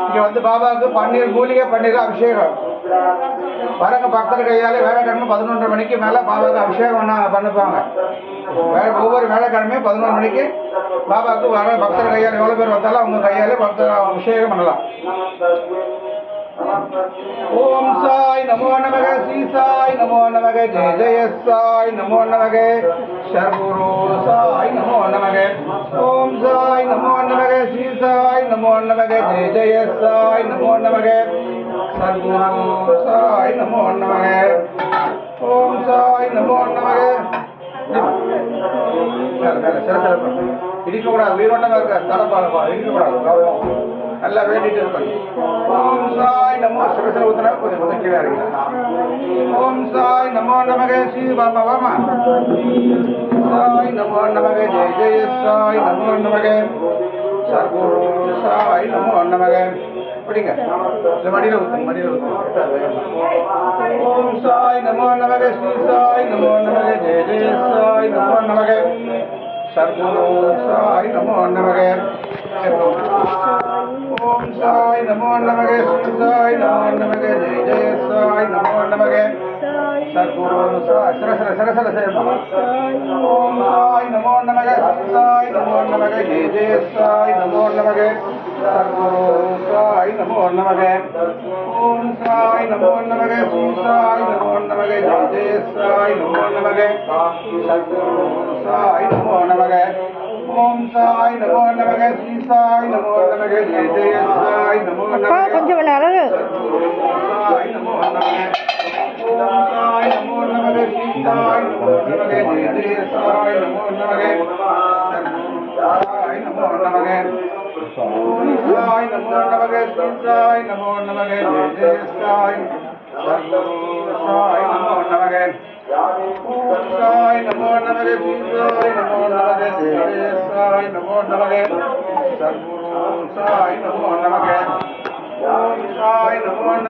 இங்கே வந்து பாபாவுக்கு பன்னீர் மூலிகை பன்னீர் அபிஷேகம் வரங்க பக்தர் கையால் வேலைக்கிழமை 11:30 மணிக்கு மேலே பாபாவுக்கு அபிஷேகம் பண்ணிப்பாங்க. ஒவ்வொரு வேலைக்கிழமையும் 11 மணிக்கு பாபாவுக்கு வர பக்தர் கையால் எவ்வளோ பேர் வந்தாலும் அவங்க கையால் பக்தர் அபிஷேகம் பண்ணலாம். ஓம் சாய் நமோ நமக, ஸ்ரீ சாய் நமோ நமக, ஜெய ஜெய சாய் நமோ நமக, சர்க்குரு சாய் நமோ நமக. ஓம் சாய் நமோ நமக, ஸ்ரீ சாய் நமோ நமக, ஜெய ஜெய சாய் நமோ நமக, சர்க்குரு சாய் நமோ நமக. ஓம் சாய் நமோ நமக. இடிக்கக்கூடாது, உயிரோட்டமாக இருக்க தடப்பாளப்பா இடிக்கக்கூடாது, நல்லா வேண்டிட்டு இருப்பாங்க. ஓம் சாய் நமோ சிவசில ஊத்தினா கொஞ்சம் முதக்கீழே இருக்கு. ஓம் சாய் நமோ நமக, ஸ்ரீ பாபா வாமா. சாய் நமோ நமக, ஜெய ஜெய சாய் நமோ நமக, சர்க்குரு சாய் நமோ நமக. படிங்க, இந்த மடியில் ஊத்துங்க, மடியில் ஊத்துங்க. ஓம் சாய் நமோ நமக, ஸ்ரீ சாய் நமோ நமக, ஜெய ஜெய சாய் நமோ நமக, சர்க்குரு சாய் நமோ நமக. ஓம் சாய் நமோ நமக, ஸ்ரீ சாய் நமோ நமக, ஜெய ஜெய சாய் நமோ நமக, சர்க்குரு சாய் சரசர சேமா. ஓம் சாய் நமோ நமக, ஸ்ரீ சாய் நமோ நமக, ஜெய ஜெய சாய் நமோ நமக, சர்க்குரு சாய் நமோ நமக. ஓம் சாய் நமோ நமக, ஸ்ரீ சாய் நமோ நமக, ஜெய ஜெய சாய் நமோ நமக, சர்க்குரு சாய் நமோ நமக. ஓம் சாய் நமோ நமக, ஸ்ரீ சாய் நமோ நமக, ஜெய ஜெய சாய் நமோ நமக, கொஞ்சம் சாய் நமோ நமக. ஓம் சாய் நமோ நமக, ஸ்ரீ சாய் நமோ நமக, ஜெய ஜெய சாய் நமோ நமக, சாய் நமோ நமக. ஓம் சாய் நமோ நமக, ஸ்ரீ சாய் நமோ நமக, ஜெய ஜெய சாய் சர்க்குரு சாய் நமோ நமக. ஓம் சாய் நமோ நமக, ஸ்ரீ சாய் நமோ நமக, ஜெய ஜெய சாய் நமோ நமக, சர்க்குரு சாய் நமோ நமக. ஓம் சாய் நமோ